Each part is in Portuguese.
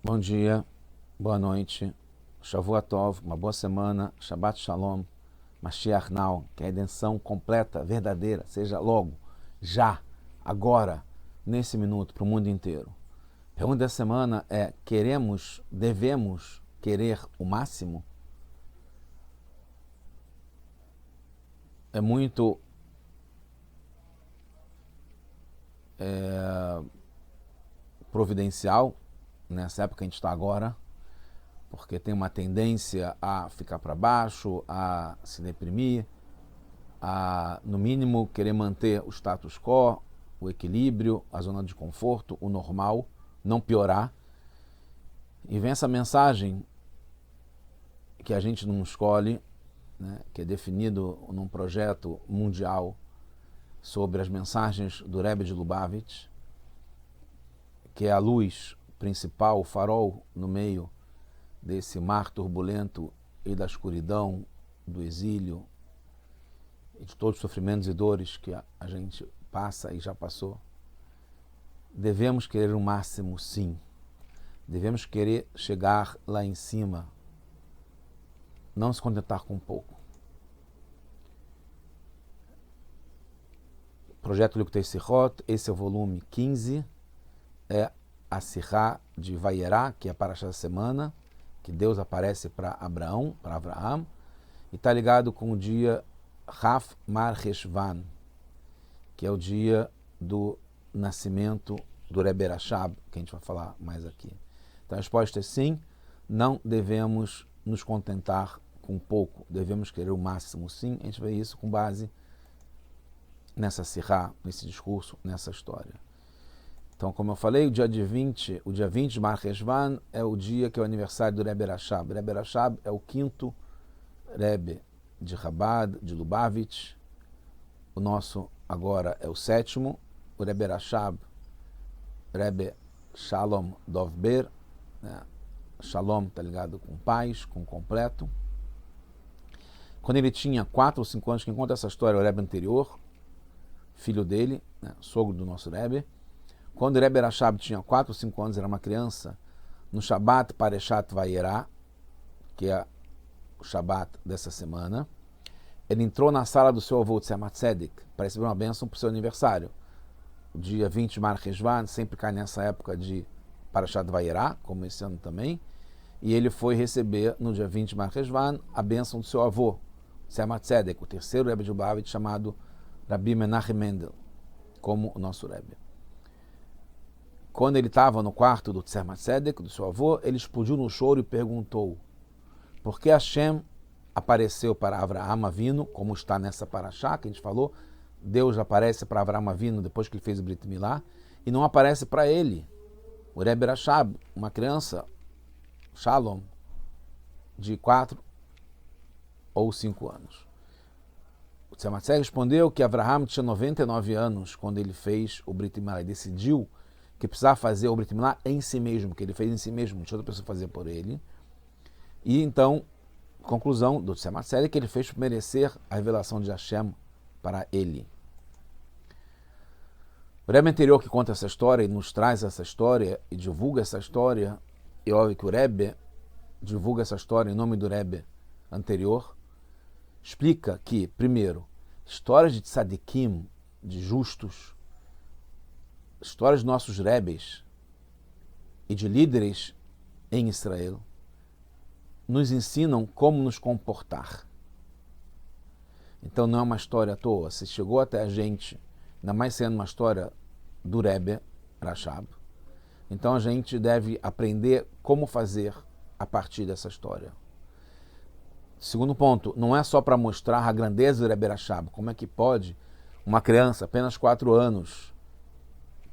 Bom dia, boa noite, Shavua Tov, uma boa semana, Shabbat Shalom, Mashiach Now, que a redenção completa, verdadeira, seja logo, já, agora, nesse minuto, para o mundo inteiro. A pergunta da semana é: devemos querer o máximo? É muito providencial nessa época que a gente está agora, porque tem uma tendência a ficar para baixo, a se deprimir, a, no mínimo, querer manter o status quo, o equilíbrio, a zona de conforto, o normal, não piorar. E vem essa mensagem que a gente não escolhe, né, que é definido num projeto mundial sobre as mensagens do Rebbe de Lubavitch, que é a luz principal, o farol no meio desse mar turbulento e da escuridão, do exílio e de todos os sofrimentos e dores que a gente passa e já passou. Devemos querer o máximo, sim. Devemos querer chegar lá em cima, não se contentar com pouco. Projeto Likutei Sihot, esse é o volume 15, é a Sihá de Vayera, que é a Parashá da semana, que Deus aparece para Abraão, e está ligado com o dia Raf Mar Heshvan, que é o dia do nascimento do Rebbe Rashab, que a gente vai falar mais aqui. Então a resposta é sim, não devemos nos contentar com pouco, devemos querer o máximo, sim. A gente vê isso com base nessa sirá, nesse discurso, nessa história. Então, como eu falei, o dia 20 de Mar Heshvan é o dia que é o aniversário do Rebbe Rashab. O Rebbe Rashab é o quinto Rebbe de Chabad, de Lubavitch. O nosso agora é o sétimo. O Rebbe Rashab, Rebbe Shalom Dovber, né? Shalom está ligado com paz, com completo. Quando ele tinha 4 ou 5 anos, quem conta essa história é o Rebbe anterior, filho dele, né? Sogro do nosso Rebbe. Quando o Rebbe Rashab tinha 4 ou 5 anos, era uma criança, no Shabbat Pareshat Vayera, que é o Shabbat dessa semana, ele entrou na sala do seu avô Tzemach Tzedek para receber uma bênção para o seu aniversário. O dia 20 de Mar Heshvan sempre cai nessa época de Parashat Vayera, como esse ano também, e ele foi receber no dia 20 de Mar Heshvan a bênção do seu avô, Tzemach Tzedek, o terceiro Rebbe de Lubavitch, chamado Rabbi Menachem Mendel, como o nosso Rebbe. Quando ele estava no quarto do Tzemach Tzedek, do seu avô, ele explodiu no choro e perguntou: por que Hashem apareceu para Avraham Avinu, como está nessa paraxá que a gente falou? Deus aparece para Avraham Avinu depois que ele fez o Brit Milá, e não aparece para ele, o Rebbe Rashab, uma criança, Shalom, de 4 ou 5 anos. O Tzemach Tzedek respondeu que Avraham tinha 99 anos quando ele fez o Brit Milá, e decidiu que precisava fazer o Brit Milá em si mesmo, que ele fez em si mesmo, não tinha outra pessoa fazer por ele. E então, conclusão do Tzemach Tzedek, que ele fez merecer a revelação de Hashem para ele. O Rebbe anterior que conta essa história e nos traz essa história e divulga essa história, e óbvio que o Rebbe divulga essa história em nome do Rebbe anterior, explica que, primeiro, histórias de tzadikim, de justos, histórias de nossos Rebbes e de líderes em Israel, nos ensinam como nos comportar. Então não é uma história à toa. Se chegou até a gente, ainda mais sendo uma história do Rebbe Rashab, então a gente deve aprender como fazer a partir dessa história. Segundo ponto, não é só para mostrar a grandeza do Rebbe Rashab. Como é que pode uma criança, apenas 4 anos,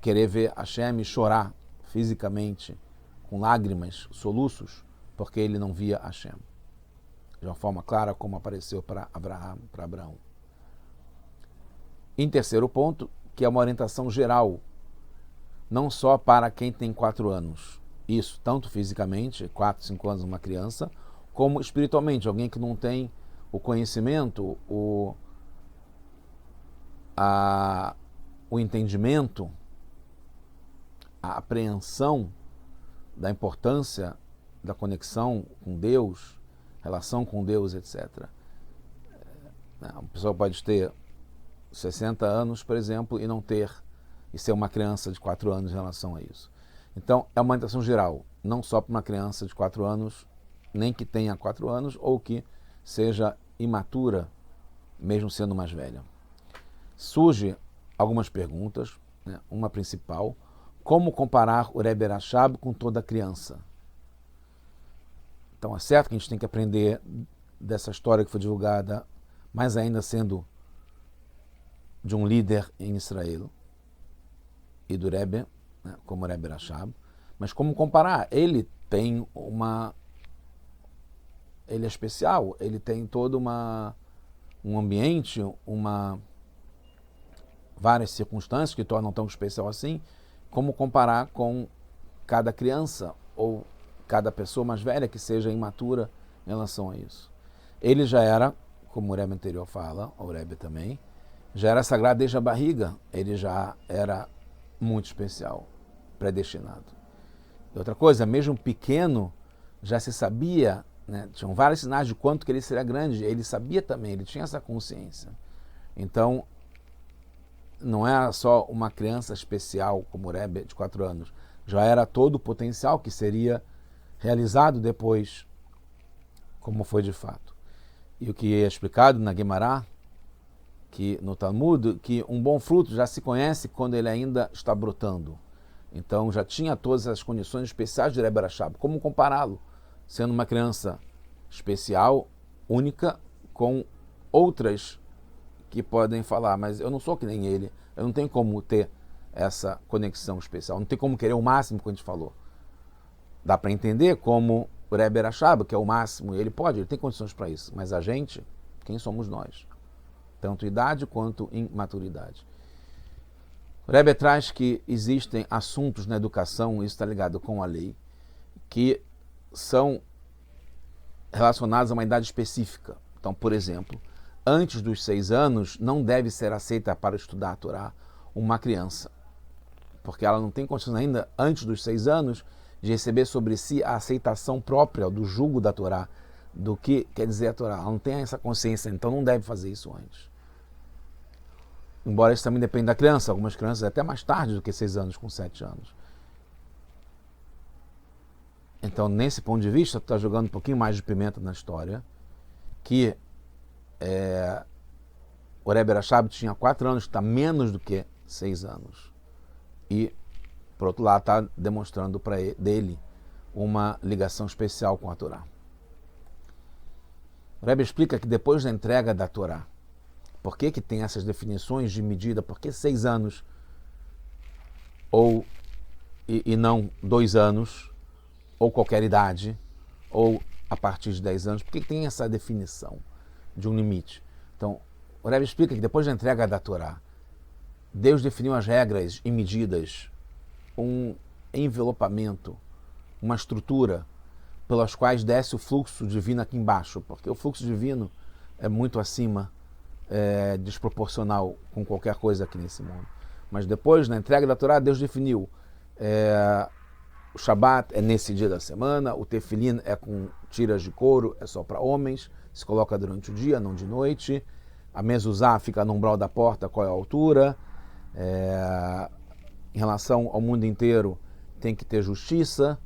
querer ver Hashem e chorar fisicamente, com lágrimas, soluços, porque ele não via Hashem de uma forma clara, como apareceu para Abraão. Em terceiro ponto, que é uma orientação geral, não só para quem tem 4 anos, isso, tanto fisicamente, 4, 5 anos uma criança, como espiritualmente, alguém que não tem o conhecimento, o entendimento, a apreensão da importância da conexão com Deus, relação com Deus, etc. Uma pessoa pode ter 60 anos, por exemplo, e ser uma criança de 4 anos em relação a isso. Então, é uma orientação geral, não só para uma criança de 4 anos, nem que tenha 4 anos, ou que seja imatura, mesmo sendo mais velha. Surge algumas perguntas, né? Uma principal: como comparar o Rebbe Rashab com toda criança? Então, é certo que a gente tem que aprender dessa história que foi divulgada, mais ainda sendo de um líder em Israel e do Rebbe, né, como o Rebbe Rashab, mas como comparar? Ele é especial, ele tem todo um ambiente, várias circunstâncias que tornam tão especial assim. Como comparar com cada criança ou cada pessoa mais velha que seja imatura em relação a isso? Ele já era, como o Rebbe anterior fala, o Rebbe também, já era sagrado desde a barriga, ele já era muito especial, predestinado. E outra coisa, mesmo pequeno, já se sabia, né, tinham vários sinais de quanto que ele seria grande, ele sabia também, ele tinha essa consciência. Então, não era só uma criança especial como o Rebbe de 4 anos, já era todo o potencial que seria realizado depois, como foi de fato. E o que é explicado na Guemará, que no Talmud, que um bom fruto já se conhece quando ele ainda está brotando. Então já tinha todas as condições especiais de Rebbe Rashab. Como compará-lo, sendo uma criança especial, única, com outras que podem falar, mas eu não sou que nem ele, eu não tenho como ter essa conexão especial, não tem como querer o máximo que a gente falou. Dá para entender como o Rebbe Rashab, que é o máximo, ele tem condições para isso, mas a gente, quem somos nós? Tanto idade quanto imaturidade. O Rebbe traz que existem assuntos na educação, isso está ligado com a lei, que são relacionados a uma idade específica. Então, por exemplo, antes dos 6 anos, não deve ser aceita para estudar a Torá uma criança, porque ela não tem condições ainda, antes dos 6 anos, de receber sobre si a aceitação própria do jugo da Torá, do que quer dizer a Torá. Ela não tem essa consciência, então não deve fazer isso antes. Embora isso também dependa da criança, algumas crianças até mais tarde do que 6 anos, com 7 anos. Então, nesse ponto de vista, tu está jogando um pouquinho mais de pimenta na história, que o Rebbe Rashab tinha 4 anos, está menos do que 6 anos. E, por outro lado, está demonstrando dele uma ligação especial com a Torá. O Rebbe explica que depois da entrega da Torá, por que tem essas definições de medida? Por que 6 anos e não 2 anos, ou qualquer idade, ou a partir de 10 anos? Por que tem essa definição de um limite? Então, o Rebbe explica que depois da entrega da Torá, Deus definiu as regras e medidas, um envelopamento, uma estrutura pelas quais desce o fluxo divino aqui embaixo, porque o fluxo divino é muito acima, desproporcional com qualquer coisa aqui nesse mundo. Mas depois, na entrega da Torá, Deus definiu o Shabat é nesse dia da semana, o Tefilin é com tiras de couro, é só para homens, se coloca durante o dia, não de noite. A mezuzá fica no umbral da porta, qual é a altura. Em relação ao mundo inteiro, tem que ter justiça,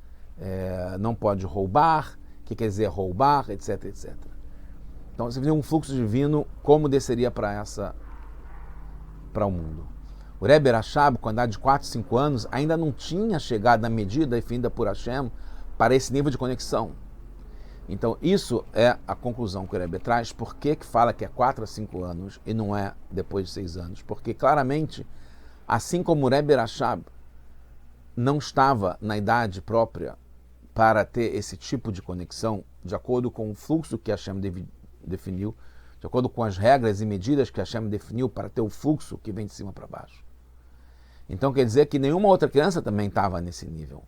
não pode roubar, o que quer dizer roubar, etc, etc. Então você vê um fluxo divino, como desceria para o mundo. O Rebbe Rashab, com a idade de 4, 5 anos, ainda não tinha chegado à medida definida por Hashem para esse nível de conexão. Então isso é a conclusão que o Rebbe traz. Por que fala que é 4 a 5 anos e não é depois de 6 anos? Porque claramente, assim como o Rebbe Rashab não estava na idade própria para ter esse tipo de conexão, de acordo com o fluxo que Hashem definiu, de acordo com as regras e medidas que Hashem definiu para ter o fluxo que vem de cima para baixo. Então quer dizer que nenhuma outra criança também estava nesse nível.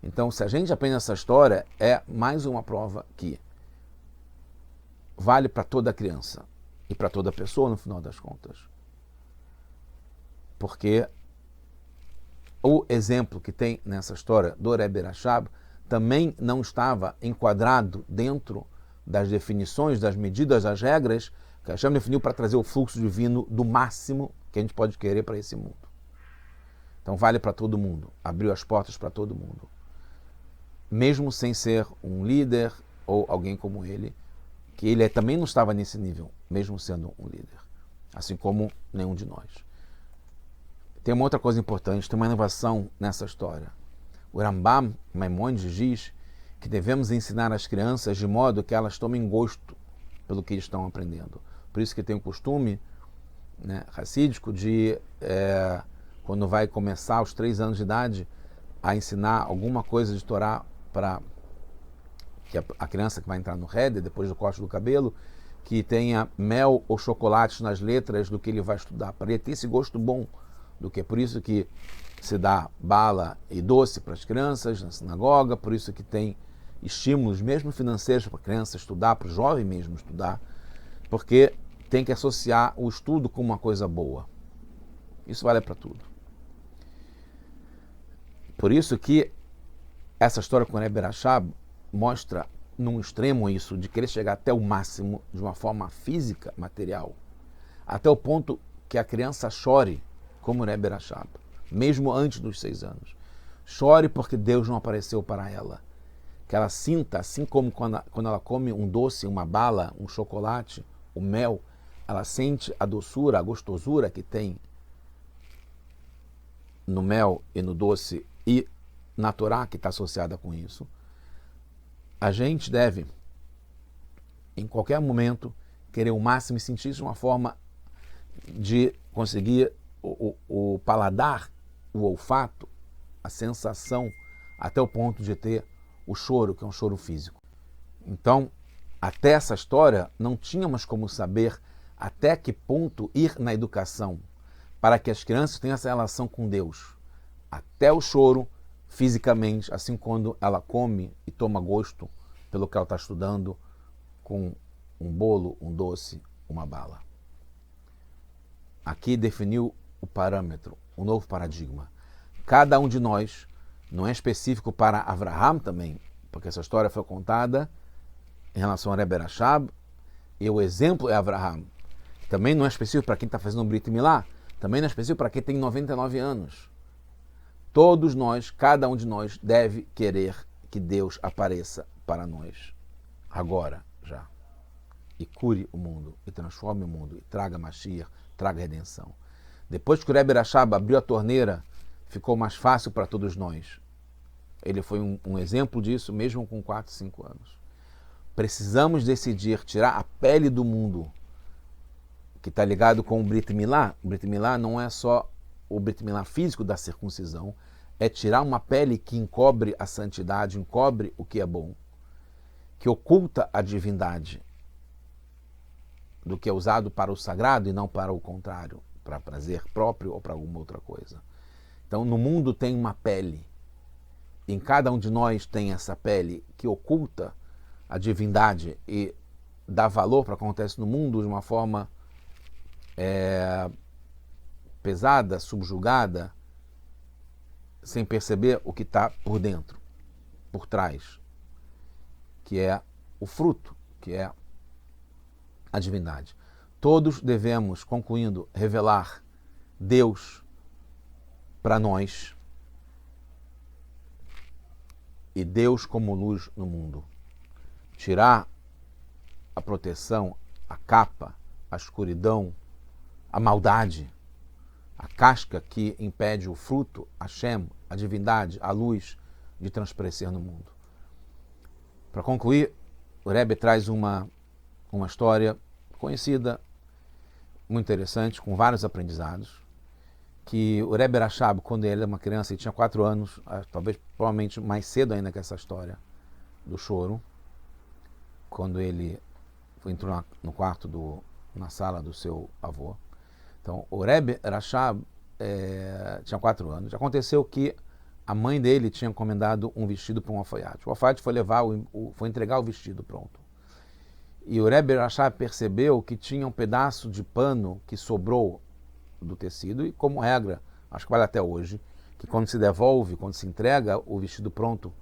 Então, se a gente aprende essa história, é mais uma prova que vale para toda criança e para toda pessoa no final das contas. Porque o exemplo que tem nessa história do Rebbe Rashab também não estava enquadrado dentro das definições, das medidas, das regras que Hashem definiu para trazer o fluxo divino do máximo que a gente pode querer para esse mundo. Então vale para todo mundo, abriu as portas para todo mundo. Mesmo sem ser um líder ou alguém como ele, que ele também não estava nesse nível, mesmo sendo um líder, assim como nenhum de nós. Tem uma outra coisa importante, tem uma inovação nessa história. O Rambam Maimonides diz que devemos ensinar as crianças de modo que elas tomem gosto pelo que estão aprendendo. Por isso que tem o costume, né, racídico de, quando vai começar aos 3 anos de idade, a ensinar alguma coisa de Torá para que a criança que vai entrar no Heder, depois do corte do cabelo, que tenha mel ou chocolate nas letras do que ele vai estudar, para ele ter esse gosto bom do que. Por isso que se dá bala e doce para as crianças na sinagoga, por isso que tem estímulos mesmo financeiros para a criança estudar, para o jovem mesmo estudar, porque tem que associar o estudo com uma coisa boa. Isso vale para tudo. Por isso que essa história com o Rebbe Rashab mostra num extremo isso, de querer chegar até o máximo de uma forma física, material, até o ponto que a criança chore como o Rebbe Rashab, mesmo antes dos 6 anos. Chore porque Deus não apareceu para ela. Que ela sinta, assim como quando ela come um doce, uma bala, um chocolate, o mel, ela sente a doçura, a gostosura que tem no mel e no doce e na Torá que está associada com isso. A gente deve, em qualquer momento, querer o máximo e sentir isso de uma forma de conseguir o paladar, o olfato, a sensação, até o ponto de ter o choro, que é um choro físico. Então, até essa história, não tínhamos como saber até que ponto ir na educação para que as crianças tenham essa relação com Deus. Até o choro, fisicamente, assim quando ela come e toma gosto pelo que ela está estudando, com um bolo, um doce, uma bala. Aqui definiu o parâmetro, o novo paradigma. Cada um de nós, não é específico para Avraham também, porque essa história foi contada em relação a Rebbe Rashab, e o exemplo é Avraham. Também não é específico para quem está fazendo um Brit Milá, também não é específico para quem tem 99 anos. Todos nós, cada um de nós, deve querer que Deus apareça para nós, agora, já. E cure o mundo, e transforme o mundo, e traga Mashiach, traga redenção. Depois que o Rebbe Rashab abriu a torneira, ficou mais fácil para todos nós. Ele foi um exemplo disso, mesmo com 4, 5 anos. Precisamos decidir tirar a pele do mundo, que está ligado com o Brit Milá. O Brit Milá não é só o Brit Milá físico da circuncisão, é tirar uma pele que encobre a santidade, encobre o que é bom, que oculta a divindade, do que é usado para o sagrado e não para o contrário, para prazer próprio ou para alguma outra coisa. Então, no mundo tem uma pele, em cada um de nós tem essa pele que oculta a divindade e dá valor para o que acontece no mundo de uma forma pesada, subjugada, sem perceber o que está por dentro, por trás, que é o fruto, que é a divindade. Todos devemos, concluindo, revelar Deus para nós e Deus como luz no mundo. Tirar a proteção, a capa, a escuridão, a maldade, a casca que impede o fruto, Hashem, a divindade, a luz, de transparecer no mundo. Para concluir, o Rebbe traz uma história conhecida, muito interessante, com vários aprendizados, que o Rebbe Rashab, quando ele era uma criança, ele tinha 4 anos, talvez provavelmente mais cedo ainda que essa história do choro, quando ele entrou no quarto, na sala do seu avô. Então, o Rebbe Rashab tinha 4 anos. Aconteceu que a mãe dele tinha encomendado um vestido para um alfaiate. O alfaiate foi entregar o vestido pronto. E o Rebbe Rashab percebeu que tinha um pedaço de pano que sobrou do tecido, e como regra, acho que vale até hoje, que quando se devolve, quando se entrega o vestido pronto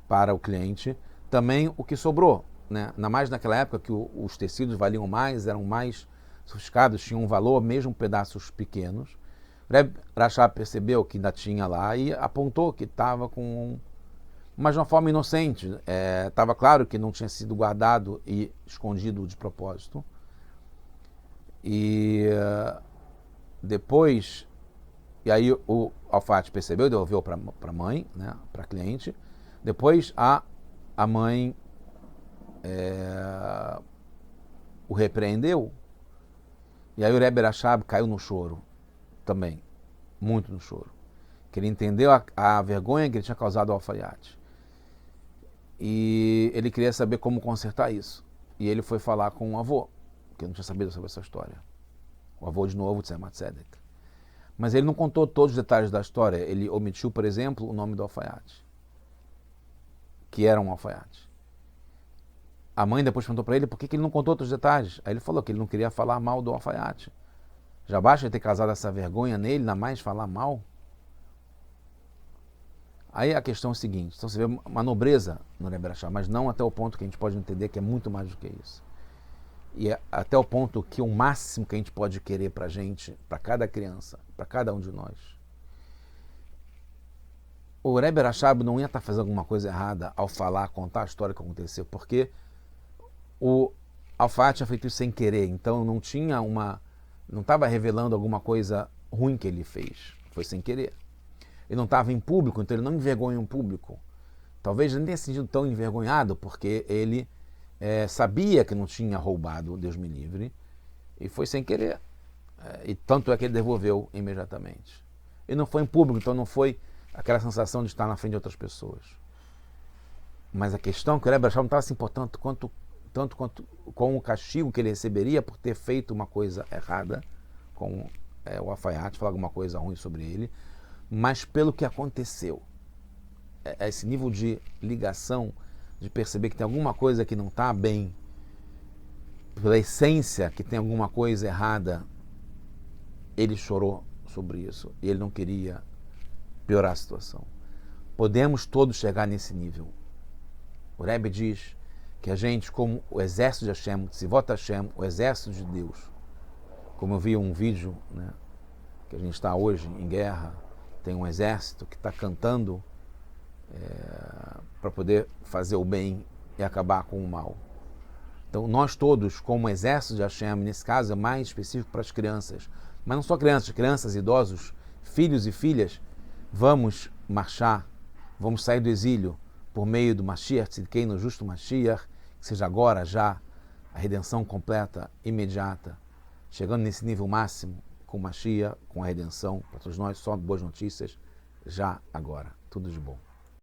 para o cliente, também o que sobrou, né? Ainda mais naquela época que os tecidos valiam mais, eram mais sofisticados, tinham um valor, mesmo pedaços pequenos. Reb Rashab percebeu que ainda tinha lá e apontou que estava com mas de uma forma inocente. Estava claro que não tinha sido guardado e escondido de propósito. E depois, e aí o alfaiate percebeu, devolveu para a mãe, né, para a cliente. Depois a mãe o repreendeu. E aí o Reb Rashab caiu no choro também, muito no choro. Que ele entendeu a vergonha que ele tinha causado ao alfaiate. E ele queria saber como consertar isso. E ele foi falar com o avô, que não tinha sabido sobre essa história. O avô, de novo, de Tzemach Tzedek. Mas ele não contou todos os detalhes da história. Ele omitiu, por exemplo, o nome do alfaiate, que era um alfaiate. A mãe depois perguntou para ele por que ele não contou outros detalhes. Aí ele falou que ele não queria falar mal do alfaiate. Já basta ele ter causado essa vergonha nele, ainda mais falar mal. Aí a questão é o seguinte, então você vê uma nobreza no Reb Rashab, mas não até o ponto que a gente pode entender que é muito mais do que isso. E é até o ponto que o máximo que a gente pode querer para a gente, para cada criança, para cada um de nós. O Reb Rashab não ia estar fazendo alguma coisa errada ao falar, contar a história que aconteceu, porque o alfaiate tinha feito isso sem querer, então não estava revelando alguma coisa ruim que ele fez, foi sem querer. Ele não estava em público, então ele não envergonha em público. Talvez ele não tenha se sentido tão envergonhado, porque ele sabia que não tinha roubado, Deus me livre, e foi sem querer. E tanto é que ele devolveu imediatamente. Ele não foi em público, então não foi aquela sensação de estar na frente de outras pessoas. Mas a questão é que o Reb Rashab não estava se importando tanto quanto com o castigo que ele receberia por ter feito uma coisa errada com o alfaiate, falar alguma coisa ruim sobre ele, mas pelo que aconteceu. Esse nível de ligação, de perceber que tem alguma coisa que não está bem, pela essência que tem alguma coisa errada, ele chorou sobre isso e ele não queria piorar a situação. Podemos todos chegar nesse nível. O Rebbe diz que a gente, como o exército de Hashem, Tzivot Hashem, o exército de Deus, como eu vi um vídeo, né, que a gente está hoje em guerra, tem um exército que está cantando para poder fazer o bem e acabar com o mal. Então nós todos, como exército de Hashem, nesse caso é mais específico para as crianças, mas não só crianças, idosos, filhos e filhas, vamos marchar, vamos sair do exílio por meio do Mashiach, Tzidkeinu, justo Mashiach, que seja agora já a redenção completa, imediata, chegando nesse nível máximo, com Mashiach, com a redenção, para todos nós, só boas notícias, já agora. Tudo de bom.